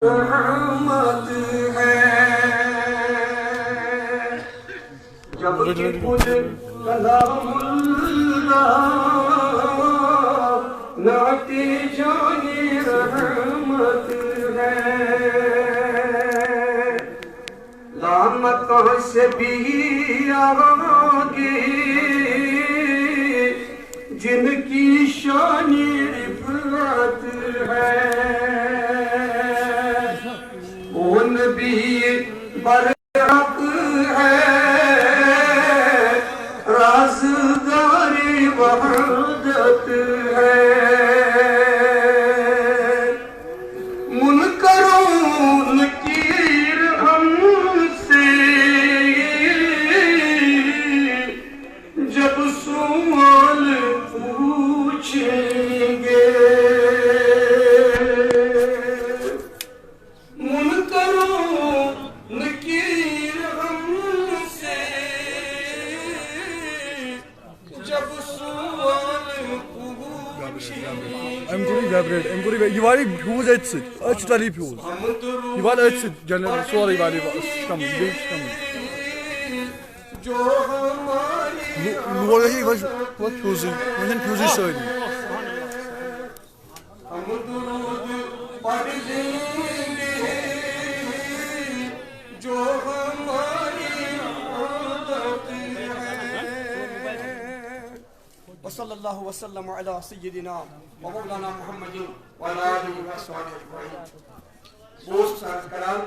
رحمت ہے جب کہ خود کلام اللہ نعت جان رحمت ہے لامت سے بھی آگے جن کی شان عبرت ہے وہ نبی برحق ہے رازدار وحدت ہے منکروں نکیر ہم سے جب سوال پوچھیں گے یہ والی فیوز ات ٹلی فیوز یہ وال ات جنرل سورے والی کم فیوز فیوزی ساری وصلی اللہ وسلم علی سیدنا و مولانا محمد وعلی آلہ وصحبہ اجمعین دوست عرض کرام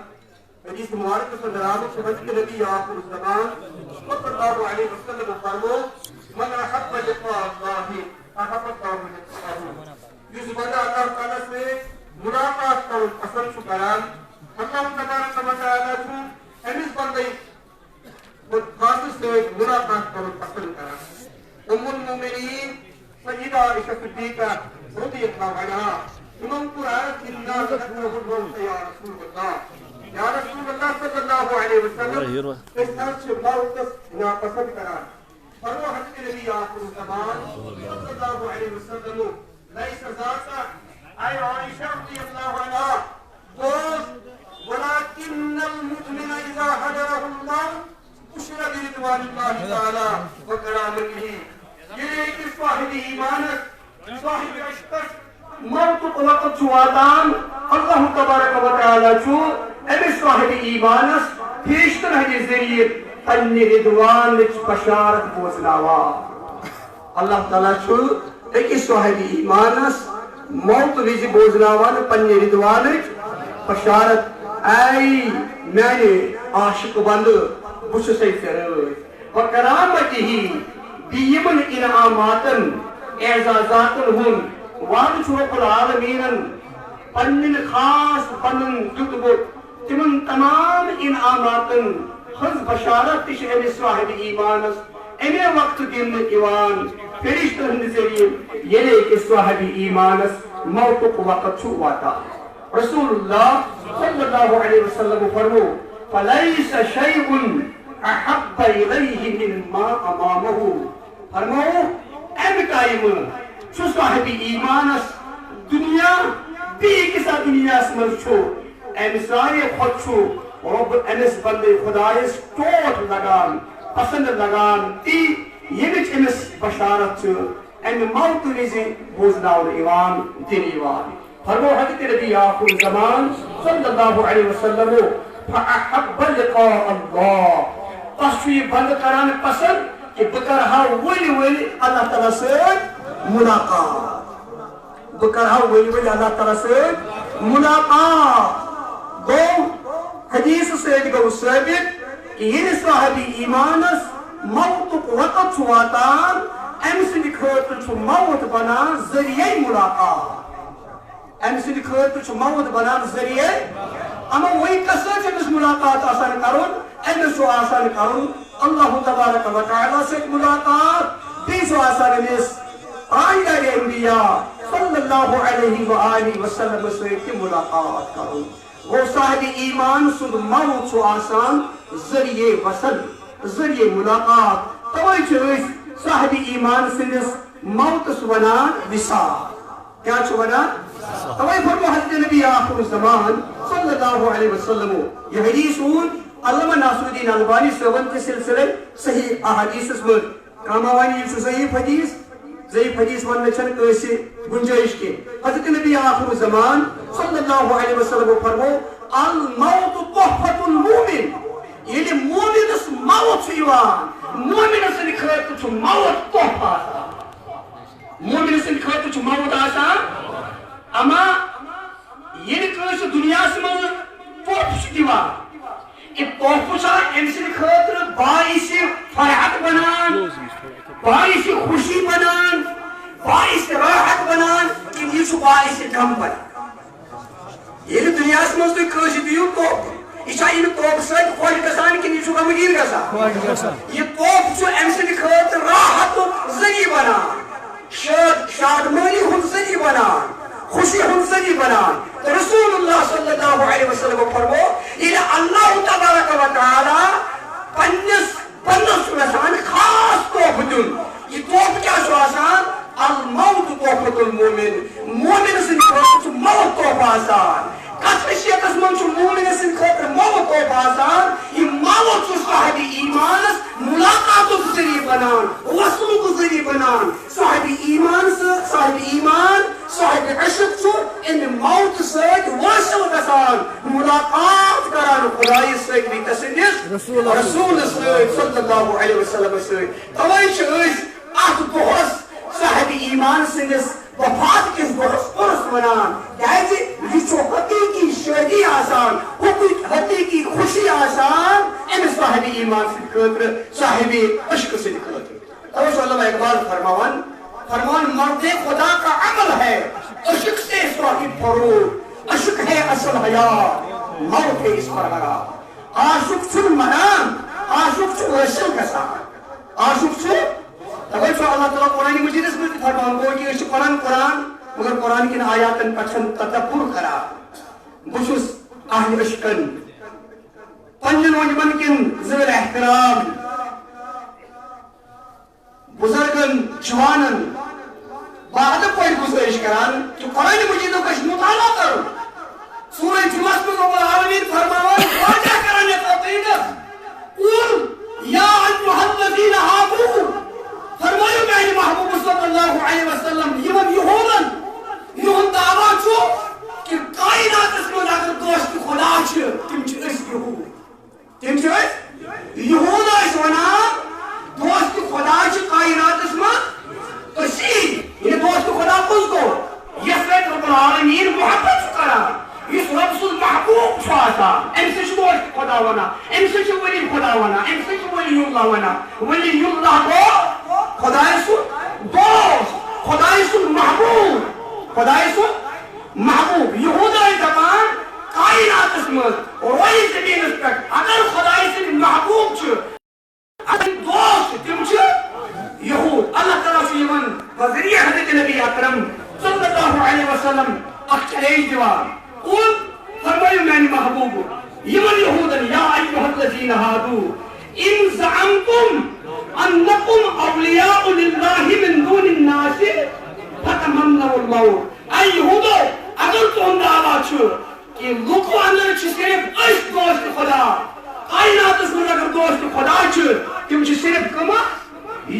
حدیث مبارک سے درام سمجھ کے نبی آخر الزمان صلی اللہ علیہ وسلم فرمو من احب لقاء اللہ احب اللہ لقاءہ جس بندہ اللہ تعالیٰ سے ملاقات کرو پسند شکران اللہ تبارک و تعالیٰ چھو ایمیس بندے خاص سے ملاقات کرو پسند کران ام المؤمنین سیدہ عائشہ صدیقہ رضی اللہ عنہا امام قرآن انا ذکرہ الموت یا رسول اللہ صلی اللہ علیہ وسلم اس حد سے موت ناپسند کران فرمو حضرت نبی آخر الزمان صلی اللہ علیہ وسلم لیس ذاتا اے عائشہ رضی اللہ عنہا دوست ولكن المؤمن اذا حضره الله بشر برضوان اللہ تعالی و کرامته یہ کہ صاحب ایمانت صاحب عشقت موت کو وقت چواتان اللہ تبارک و تعالی چو امی صاحب ایمانس پیشتر ہے ذریعے پنی رضوان بشارت بوزناوا اللہ تعالی چو ایک صاحب ایمانس موت ویزی بوزناوان پنی رضوان بشارت اے میں نے عاشق بند بس سے فرائے و کرامتی ہی بیمن انعاماتن اعزازاتن ہن وعد شرف العالمینن پنن خاص پنن جتب تمن تمام انعاماتن خز بشارت تش امی صاحب ایمانس امی وقت دن ایوان فرشتن ذریعے یلے کہ صاحب ایمانس موت کو وقت چھو واتا رسول اللہ صلی اللہ علیہ وسلم فرمو فلیس شیء احب الیہ مما امامہ فرمو ایم قائم چھو صاحب ایمانس دنیا بھی کسا دنیا اسمر چھو ایم سارے خود چھو رب امس بندے خدایس ٹوٹ لگان پسند لگان تی یہ بچ امس بشارت چھو ایم موت ویزی بوزناؤن ایوان دن ایوان فرمو حضرت نبی آخر زمان صلی اللہ علیہ وسلم فأحب لقاء اللہ پسوی بند کران پسند کہ بکرہا ولی اللہ تعالیٰ سے ملاقات بکرہا ولی اللہ تعالیٰ سے ملاقات دو حدیث سے گو ثابت کہ یہ صاحبی ایمانس موت وقت چھواتان ایم سے دکھوت چھو موت بنا ذریعہ ملاقات ایم سے دکھوت چھو موت بنا ذریعہ اما وہی کسر جب اس ملاقات آسان کرون ایم سو آسان کرون اللہ تبارک و تعالی سے ملاقات بیسو آسان امیس آئیدہ انبیاء صلی اللہ علیہ وآلہ وسلم سے ملاقات کرون وہ صاحب ایمان سن موت سو آسان ذریعے وصل ذریعے ملاقات توئی چوئیس صاحب ایمان سنس موت سونان وصال کیا چھوڑا؟ توئی فرمو حضرت نبی آخر الزمان صلی صلی اللہ علیہ وسلم یہ حدیث علامہ ناصر الدین البانی صاحبن کے سلسلے صحیح احادیث من کاموانی یہ ضعیف حدیث ون چھن کیسے گنجائش کے حضرت نبی آخر زمان صلی اللہ علیہ وسلم فرمو الموت تحفۃ المؤمن یہ مومنس موت مومن سن خاطر موت تحفہ مومن سن خاطر موت آسان اما یہ دنیا من تحفہ دیوان یہ تحفہ ام سن خاطر باعث فرحت بنان باعث خوشی بنان باعث راحت بنان کہ یہ باعث غم بنان یہ دنیا من تھی دیو تحفہ یہ توپ ست خوش گسان کہ یہ غمگین گسان یہ توپ ام سن خاطر راحت ذریعہ بنان شادمانی ہند ذریعہ بنان خوشی ہند ذریعہ بنان رسول اللہ صلی اللہ علیہ وسلم فرمو یہ اللہ تبارک و تعالی پنس وسان خاص توپ دن یہ توپ کیا آسان الموت تحفۃ المؤمن مومن سن خاطر موت توپ آسان کت حیثیت من مومن سن خاطر موت توپ آسان یہ موت صاحب ایمانس ملاقات ذریعہ بنان وصل ذریعہ بنان صاحب ایمان صاحب عشق ان موت سۭتۍ واصل گژھان ملاقات کران خدای سۭتۍ بھی تسندس رسول صلی اللہ علیہ وسلم سۭتۍ توے چھِ اتھ دۄہس صاحب ایمان سندس وفات کس دۄہس عرس ونان کیازِ یہ چھُ حقیقی شادی آسان حقیقی خوشی آسان امس صاحب ایمان سٕنٛدِ خٲطرٕ صاحب عشق سٕنٛدِ خٲطرٕ توے چھُ علامہ اقبال فرمان مرد خدا کا عمل ہے عشق سے صاحب فروغ عشق ہے اصل حیات موت ہے اس پر حرام عاشق چھُنہٕ منان عاشق چھُ حٲصِل گژھان عاشق چھُ توے چھُ اللہ تعالیٰ قرآن مجیدس منٛز تہِ فرمان گوٚو کہِ أسۍ چھِ پران قرآن مگر قرآن کٮ۪ن آیاتن پٮ۪ٹھ چھُنہٕ تدبر کران بہٕ چھُس اہل عشقن پننٮ۪ن وۄنۍ کٮ۪ن ذٲل احترام بزرگن جوانن باادب پٲٹھۍ گزٲرِش کران کہ قرآن مجیدُک گژھِ مطالعہ کرُن سورہ جمعس منٛز رب العالمین فرماوان واضح کران یتھ عقیدس قل یا ایھا الذین آمنوا فرمایو میانہِ محبوب صلی اللہ علیہ وسلم یمن یہودن یہُنٛد دعوا چھُ کہ کائناتس منٛز اگر دوست خدا چھِ تِم چھِ أسۍ یہوٗد تِم چھِ أسۍ یہوٗد ٲسۍ ونان دوست خدا چھِ کائناتس منٛز أسی یہ دوست خدا کُس گوٚو یس سۭتۍ رب العالمین محبت چھُ کران یس رب سُنٛد محبوب چھُ آسان أمۍ سۭتۍ چھُ دوست خدا ونان أمۍ سۭتۍ چھُ ولی خدا ونان أمۍ سۭتۍ چھُ ولی اللہ ونان ولی اللہ گوٚو خدائے سُنٛد دوست خدائے سُنٛد محبوب یہوٗد ٲسۍ دپان کائناتس منٛز رویہِ زٔمیٖنس پٮ۪ٹھ اگر خدائے سٕنٛدۍ محبوب چھِ دوست تم یہود اللہ تعالیٰ یمن بذریعہ حضرت نبی اکرم صلی اللہ علیہ وسلم اخ چیلنج دیوان قل فرمایو میانہِ محبوب یمن یہودن یا ایھا الذین ہادو ان زعمتم انکم اولیاء للہ من دون الناس فتمنوا الموت اے یہودو اگر تہنٛد دعوا چھُ کہ لوکو اندر چھِ صرف أسۍ دوست خدا کائناتس منٛز اگر دوست خدا چھِ تم چھِ صرف کم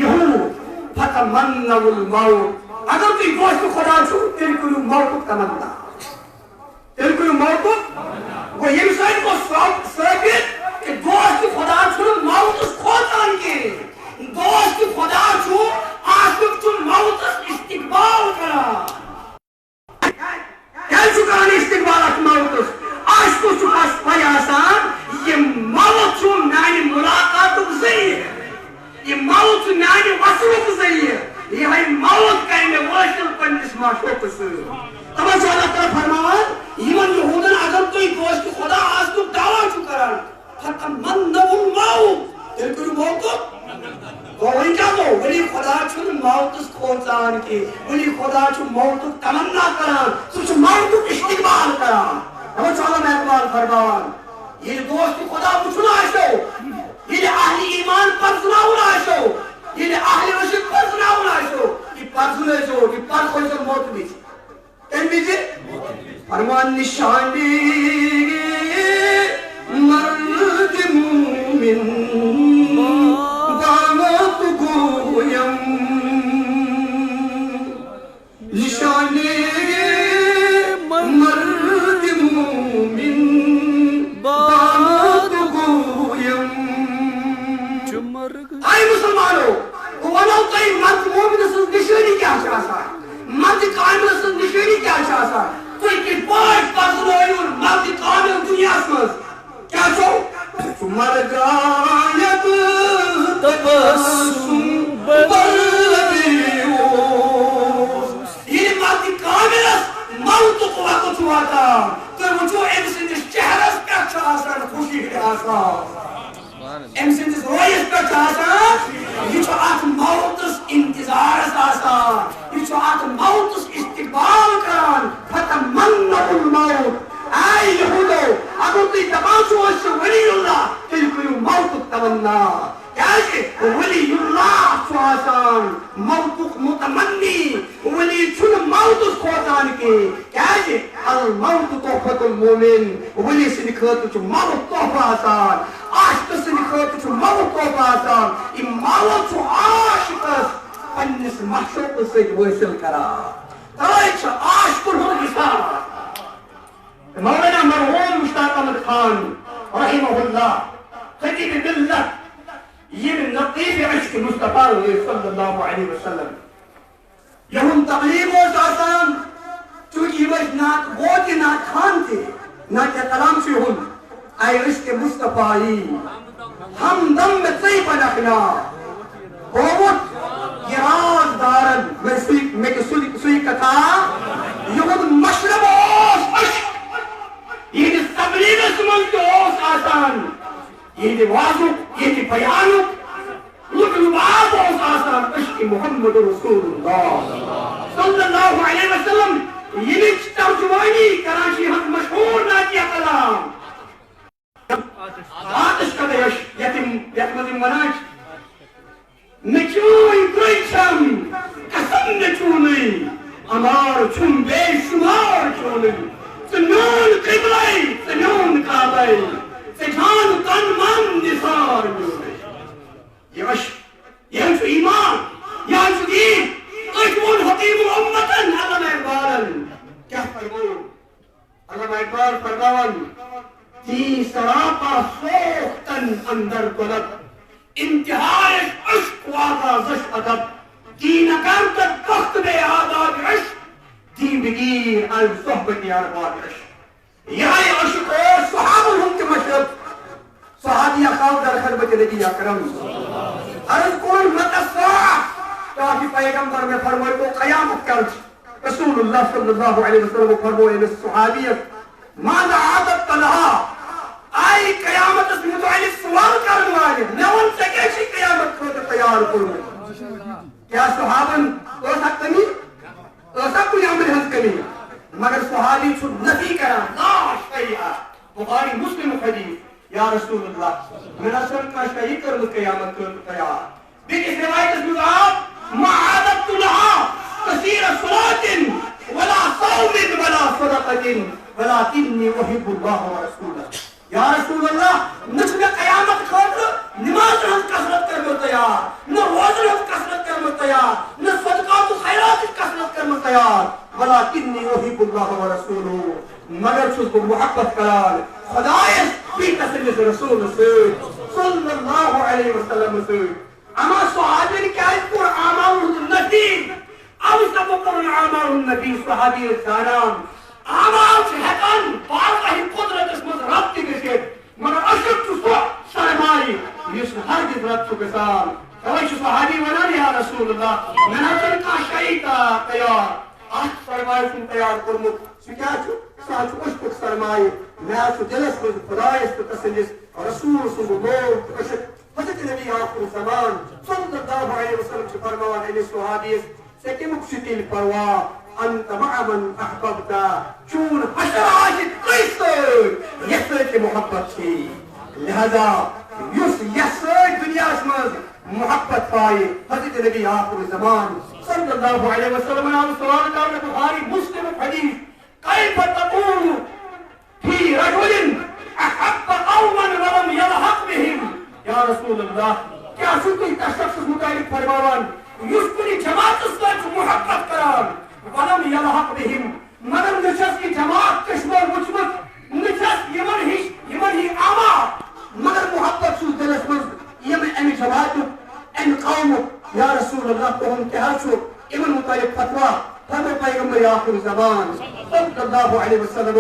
یہود فتمنوا الموت اگر تُہۍ دوست خدا چھُو تیٚلہِ کٔرِو موتُک تمنا گوٚو ییٚمہِ سۭتۍ گوٚو ثٲبت کہ دوست خدا چھُنہٕ موتس کھوژان کینٛہہ دوست خدا چھُ عاشق چھُ موتس استقبال کران کیٛازِ چھُ کران استقبال اتھ موتس عاشقس چھُ پاے آسان یہ موت چھُ میانہِ ملاقاتُک ذریعہ یہ موت چھُ میانہِ وصلُک ذریعہ یہے موت کرِ مےٚ وٲصِل پننِس معشوقس سۭتۍ توے چھُ اللہ تعالیٰ فرماوان یمن یہوٗدن اگر تُہۍ دوست خدا آسنُک دعوا چھِو کران فتمنوا الموت تیٚلہِ کٔرِو موتُک گوٚو وۄنۍ کیٛاہ گوٚو ولی خدا چھُنہٕ موتس کھوژان کینٛہہ ولی خدا چھُ موتُک تمنا کران سُہ چھُ موتُک استقبال کران توے چھُ علامہ اقبال فرماوان ییٚلہِ دوست خدا وٕچھُن آسیو ییٚلہِ اہلِ ایمان پرزناوُن آسیو ییٚلہِ اہلِ عشق پرزناوُن آسیو یہِ پرزنٲیزیو یہِ پرزٲیزیو موتہٕ وِزِ کمہِ وِزِ فرمان نشانی مرد مومن دامت گویم نشانی مرد مومن دامت گویم آئی مسلمانوں ونو تھی مرد مومن سن نشانی کیا چاہتا مرد کامل سن نشانی کیا چاہتا تھی کہ پانچ پرزنویون مرد کامل دنیا سمز کیا چھو مرگایت تبسم بلدیوز یہ مرد کامل موت کو وقت ہوا تھا تو وچو ام سندس چہرس پر چھاسان خوشی ہے آسان ام سندس رویس پر چھاسان یہ چھو آت موتس انتظار آسان یہ چھو آت موتس استقبال کران فتمنع الموت اے یہودو اگر تی تماشو اس ولی اللہ تیل کوئی موت تمنا کیسے ولی اللہ چھو آسان موت متمنی ولی چھن موت اس خواتان کی کیسے الموت تحفت المومن ولی سنکھت چھو موت تحفہ آسان عاشق سنکھت چھو موت تحفہ آسان یہ موت چھو عاشق پنس محشوق سے ویسل کرا ترائی چھو عاشق ہوں حساب مولانا مرحوم مشتاق احمد خان رحمہ اللہ خطیب ملت یہ من لطیف عشق مصطفیٰ صلی اللہ علیہ وسلم یہم تقلیب و ساسان چونکہ یہ نات بوتی نات خان تھے نات کلام سے ہن اے عشق مصطفیٰ ہم دم میں طیب نخنا ہوت گراز دارن میں سوئی کتا یہود مشرب اوس عشق یہ تبلیغ اسمن کے اوس آسان یہ واضح یہ بیانک لباب اوس آسان عشق محمد رسول اللہ صلی اللہ علیہ وسلم یہ ترجمانی کراچی ہم مشہور ناکیہ کلام آتش کا دیش یتمد مناج نچوئی گریچم قسم نچونی امار چون بے شمار چونی سنون قبلائی سنون کعبائی سجان تن من نثار چونی یہ عشق یہ ہمشو ایمان یہ ہمشو دین اجمون حقیم امتن علم اقبالن کیا فرمون علم اقبال فرمون تی سراپا سوختن اندر گلد انتہائی عشق واقع زش ادب دین اکرتت وقت بے آداب عشق دین بگیر الصحبت ارباب عشق یہاں عشق اور صحاب الہم کے مشرب صحابی اخاو در خربت نبی اکرم عرض کون متصاع تاکہ پیغمبر میں فرمائے تو قیامت کرد رسول اللہ صلی اللہ علیہ وسلم فرمائے ان الصحابیت ماذا عادت لها آئی قیامت اس متعلق سوال کرنے والے نون سکیشی قیامت کو تیار کرنے کیا صحابن ایسا کمی ایسا کوئی عمل ہنس کمی مگر صحابی چھو نفی کرا لا شیعہ بخاری مسلم حدیث یا رسول اللہ میرا سر کا شہی کرنے قیامت کو تیار دیکھ اس روایت اس مزعاب ما عادت لها کثیر صلاة ولا صوم ولا صدقة ولكني احب الله ورسوله یا رسول اللہ نچ میں قیامت خاطر نماز رہت کسرت کرنے تیار نہ روز رہت کسرت کرنے تیار نہ صدقات و خیرات کسرت کرنے تیار ولكني احب الله ورسوله مگر چھو کو محبت کران خدایس بھی تسلیس رسول صلی اللہ علیہ وسلم سے اما صحابین کیا اس پر اعمال النبی او سبقن اعمال النبی صحابی الزانان اعمال شہدان بارقہ قدرت اس مز رب کی گشت مگر اشک چسو سرمائی یہ ہر کی رب چو کسان تویش صحابی ونان یا رسول اللہ منحصر کا شہیدہ تیار آج سرمائی سن تیار کرمک سکیا چھو ساتھ اشک سرمائی میں چھو دلس مز خدایس تو تسلیس رسول سن اللہ اشک حضرت نبی آخر زمان صلی اللہ علیہ وسلم سے فرمان علیہ صحابیس سکمک شکل پروا انت مع من احببتا چون حشر عاشق قیسر یسر کی محبت تھی لہذا یسر دنیا اسمز محبت پائے حضرت نبی آخر زمان صلی اللہ علیہ وسلم نے سوال کرنے بخاری مسلم حدیث كيف تقول في رجل أحب قوما ولم يلحق بهم يا رسول الله کیا چھو تُہۍ تَتھ شخصس متعلق فرماوان یُس کُنہِ جماعتس سۭتۍ چھُ محبت کران ولم يلحق بهم مگر نہ چھس یہِ جماعت کشمو وٕچھمٕژ نہ چھس یِمن ہِش آما مگر محبت چھُس دِلس منٛز ییٚمہِ اَمہِ جماعتُک اَمہِ قومُک یا رسول اللہ تُہُنٛد کیٛاہ چھُ یِمن متعلق فتوا فرمو پیغمبر آخر زمان صلی اللہ علیہ وسلم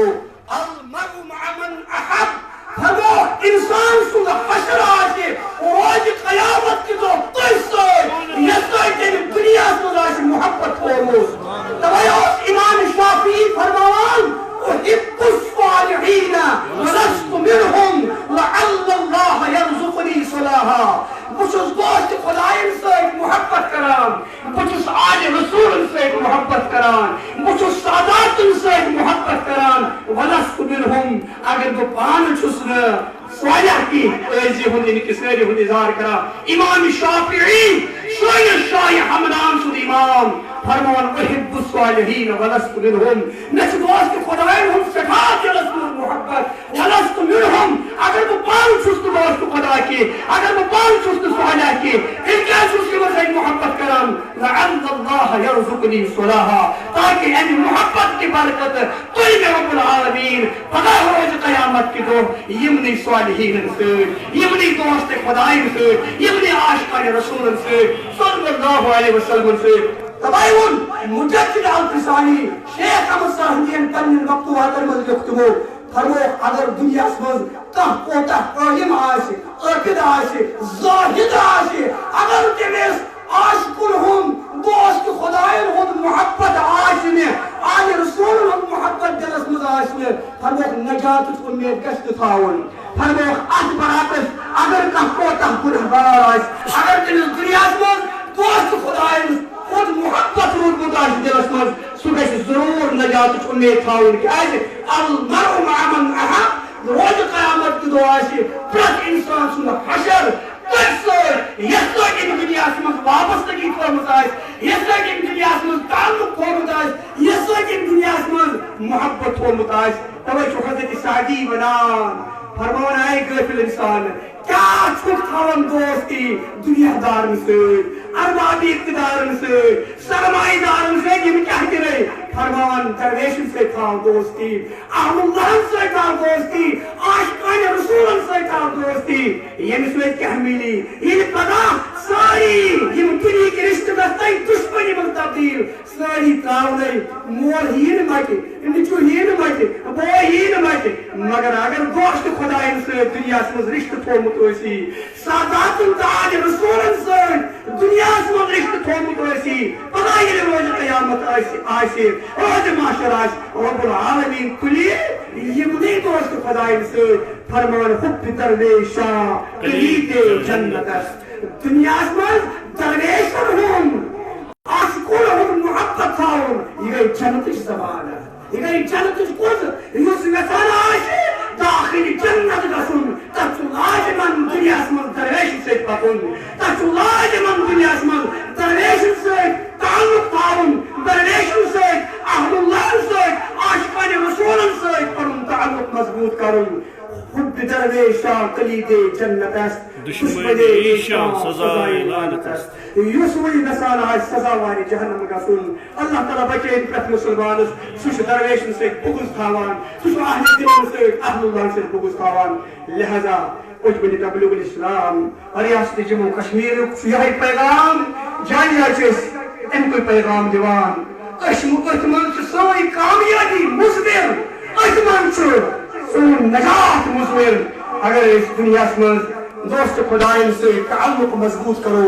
المرء مع من احب فرمو انسان سُنٛد حشر آسہِ روزِ قیامت کہِ دۄہ تُہۍ سۭتۍ یَتھ سۭتۍ تٔمۍ دُنیاہس منٛز آسہِ محبت تھوٚومُت تَوَے اوس امام شافعی فرماوان أحب الصالحين ولست منهم لعل الله يرزقني صلاحا بچس دوست خداین سۭتۍ محبت کران بچس آل رسولن سۭتۍ محبت کران بچس ساداتن سۭتۍ محبت کران ولست منهم اگر بہٕ پانہٕ چھُس نہٕ صالح کی أزی ہُنٛد انکسٲری ہُنٛد اظہار کران امام شافعی سٲنِس شاہِ ہمدان سُنٛد امام فرمان أحب الصالحين ولست منهم مےٚ چھُ دوست خۄدایَن ہُنٛد سٮ۪ٹھاہ دِلس منٛز محبت ولست منهم اگر بہٕ پانہٕ چھُس نہٕ دوست خۄدا کینٛہہ اگر بہٕ پانہٕ چھُس نہٕ صالح کینٛہہ تیٚلہِ کیٛازِ چھُس یِمن سۭتۍ محبت کران لعل الله يرزقني صلاحا تاکہِ اَمہِ محبت کہِ برکتہٕ تُہۍ مےٚ رب العالمیٖن پگاہ روزِ قیامت کہِ دۄہ یِمنٕے صالحیٖنن سۭتۍ یِمنٕے دوست خۄدایَن سۭتۍ یِمنٕے عاشقانِ رسوٗلن سۭتۍ صلی اللہ علیہ وسلمن سۭتۍ تبايون مجدد الفساني شيخ أحمد صاحبين پنن مکتوباتن منٛز لیوٚکھتمو فرمو اگر دنیاہس منٛز کانٛہہ کوتاہ عٲلِم آسہِ عٲقِد آسہِ زاہد آسہِ اگر تٔمِس عاشقن ہُنٛد دوست خۄدایَن ہُنٛد محبت آسہِ نہٕ آلِ رسوٗلن ہُنٛد محبت دِلس منٛز آسہِ نہٕ فرموکھ نجاتٕچ اُمید گژھِ نہٕ تھاوُن فرموکھ اتھ برعکس اگر کانٛہہ کوتاہ گُنہگار آسہِ اگر تٔمِس دُنیاہس منٛز دوست خۄدایَن خود محبت روٗدمُت آسہِ دِلس منٛز سُہ گژھِ ضروٗر نجاتٕچ اُمید تھاوُن کیٛازِ المرء مع من احب روزِ قیامت کہِ دۄہ آسہِ پرٛٮ۪تھ اِنسان سُنٛد حشر تٔتھۍ سۭتۍ یَتھ سۭتۍ أمۍ دُنیاہس منٛز وابستگی تھٲومٕژ آسہِ یَتھ سۭتۍ أمۍ دُنیاہس منٛز تعلُق تھوٚومُت آسہِ یَتھ سۭتۍ أمۍ دُنیاہس منٛز محبت تھوٚومُت آسہِ تَوَے چھُ حضرت سعدی وَنان فرماوان آے غٲفِل اِنسان کیٛاہ چھُکھ تھاوان دوستی دُنیا دارن سۭتۍ اربابی اقتدارن سۭتۍ سرمایہ دارن سۭتۍ یِم کیٛاہ کَرے فرماوان درویشن سۭتۍ تھاو دوستی اہل اللہن سۭتۍ تھاو دوستی عاشقانِ رسوٗلن سۭتۍ تھاو دوستی ییٚمہِ سۭتۍ کیٛاہ مِلی ییٚلہِ پگاہ سٲری یِم دُنہِکۍ رِشتہٕ گژھنَے دُشمنی منٛز تبدیٖل سٲری تراونے مول یی نہٕ مَٹہِ نیٚچوٗ یی نہٕ مَٹہِ بوے یی نہٕ مَٹہِ مگر اگر دوست خۄدایَن سۭتۍ دُنیاہس منٛز رِشتہٕ تھوٚومُت ٲسی ساداتن تہٕ آلِ رسوٗلن سۭتۍ دُنیاہس منٛز رِشتہٕ تھوٚومُت ٲسی پگاہ ییٚلہِ روزِ قیامت آسہِ روزِ معاشر آسہِ رب العالمیٖن تُلہِ یِمنٕے دوست خۄدایَن سۭتۍ فرمان حُب درویشا کلیٖدِ جنتس دُنیاہس منٛز درویشن ہُنٛد عاشقن ہُنٛد محبت تھاوُن یہِ گٔے جنتٕچ زبان یہِ گٔے جنتٕچ کُز یُس یژھان آسہِ داخل جنت گژھُن تتھ چھُ لازِمن دُنیاہس منٛز درویشن سۭتۍ پکُن تتھ چھُ لازِمن دُنیاہس منٛز درویشن سۭتۍ تعلُق تھاوُن درویشن سۭتۍ اہل اللہن سۭتۍ عاشقانِ رسوٗلن سۭتۍ پنُن تعلُق مضبوٗط کرُن حُب درویشا کلیٖدِ جنتس دُشمنی ایشا سزائے لعنتس یُس وۄنۍ یژھان آسہِ سزا وارِ جہنم گژھُن اللہ تعالیٰ بچٲیِن پرٛٮ۪تھ مُسلمانس سُہ چھُ درویشن سۭتۍ بُغض تھاوان سُہ چھُ اہلِ دِلن سۭتۍ اہل اللہن سۭتۍ بُغض تھاوان لہذا اُجبنِ تبلیغ الاسلام ریاست جموں کشمیرُک چھُ یِہوٚے پیغام جانیا چھِ أسۍ اَمکُے پیغام دِوان أتھۍ منٛز چھِ سٲنۍ کامیٲبی مُضمِر أتھۍ منٛز چھُ سون نجات مُضمِر اگر أسۍ دُنیاہس منٛز دوست خۄدایَن سۭتۍ تعلُق مضبوٗط کرو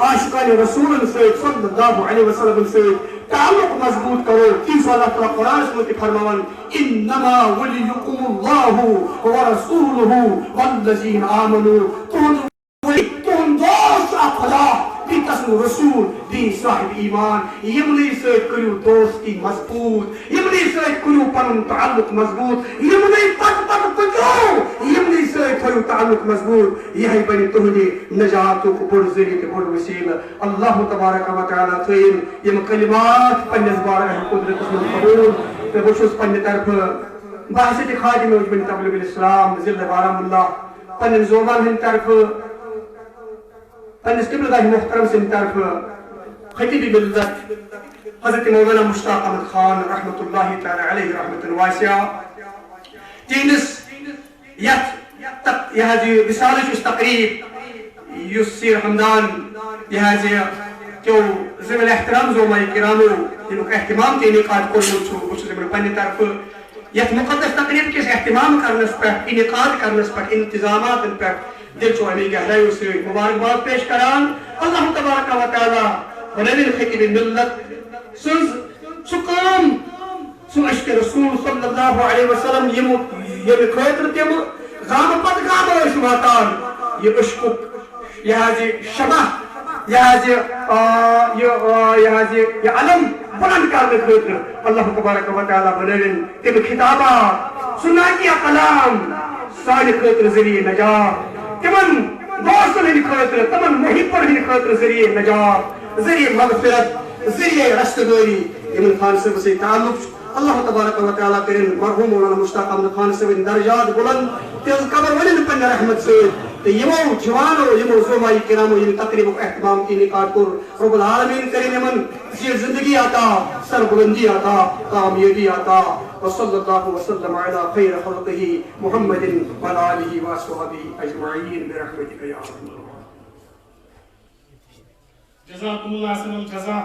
عاشقانِ رسوٗلن سۭتۍ صلی اللہ علیہ وسلمن سۭتۍ تعلُق مضبوٗط کرو تی چھُ اللہ تعالیٰ قرآنس منٛز تہِ فرماوان انما ولیکم اللہ ورسوٗلہ والذین آمنوا تُہُنٛد دوست چھُ اکھ خۄدا بیٚیہِ تسُنٛد رسوٗل بیٚیہِ صاحب ایمان یِمنٕے سۭتۍ کٔرِو دوستی مضبوٗط یِمنٕے سۭتۍ کٔرِو پنُن تعلُق مضبوٗط یِمنٕے پتہٕ پٔکِو یِمنٕے سۭتۍ تھٲیِو تعلُق مضبوٗط یِہوٚے بنہِ تُہنٛدِ نجاتُک بوٚڑ ذٔریعہٕ تہٕ بوٚڑ وسیٖلہٕ اللہ تبارک و تعالیٰ تھٲیِن یِم کلمات پننِس بارگاہ قُدرتس منٛز قبوٗل بہت پنہ طرف بحث خادم مجمع تبلیغ الاسلام ضلع بارہمولہ پنن زوبان ہند طرف پنس قبلہ گاہ محترم سند طرف خطیب ملت حضرت مولانا مشتاق احمد خان رحمۃ اللہ تعالی علیہ رحمۃ واسعہ تہندس یہ وصالچ تقریب یس سیر حمدان یہ کیو ضمن احترام زوما کرامو یمیک اہتمام کے انعقاد کورمت بہت پنہ طرف یت مقدس تقریب کس اہتمام کرنس پہ انعقاد کرنس پہ انتظامات پہ دل چو امی گہرائی سے مبارکباد پیش کران اللہ تبارک و تعالی ونبی خطیب ملت سز سکام سو عشق رسول صلی اللہ علیہ وسلم یم خاطر تم گام پت گام ٲسۍ واتان یہ عشق یہ شبہ یہ علم بلند کرنے خاطر اللہ تبارک و تعالی بنوین تم خطابات سناتی کلام سانہ خاطر ذریعہ نجات تمن دوستن ہند خاطر تمن محبن ہند خاطر ذریعہ نجات ذریعہ مغفرت ذریعہ رستگاری یمن خان صاحب سے تعلق اللہ تبارک و تعالی کرن مرحوم مولانا مشتاق احمد خان صاحب درجات بلند تیز قبر ولن پنہ رحمت سے یمو جوانو یمو زومائی کرامو یم تقریب اہتمام کی انعقاد کر رب العالمین کریم یمن زندگی عطا سر بلندی عطا کامیابی عطا وصلی اللہ وسلم علی خیر خلقہ محمد وعلی آلہ وصحبہ اجمعین برحمتک یا ارحم الراحمین. جزاکم اللہ جزا.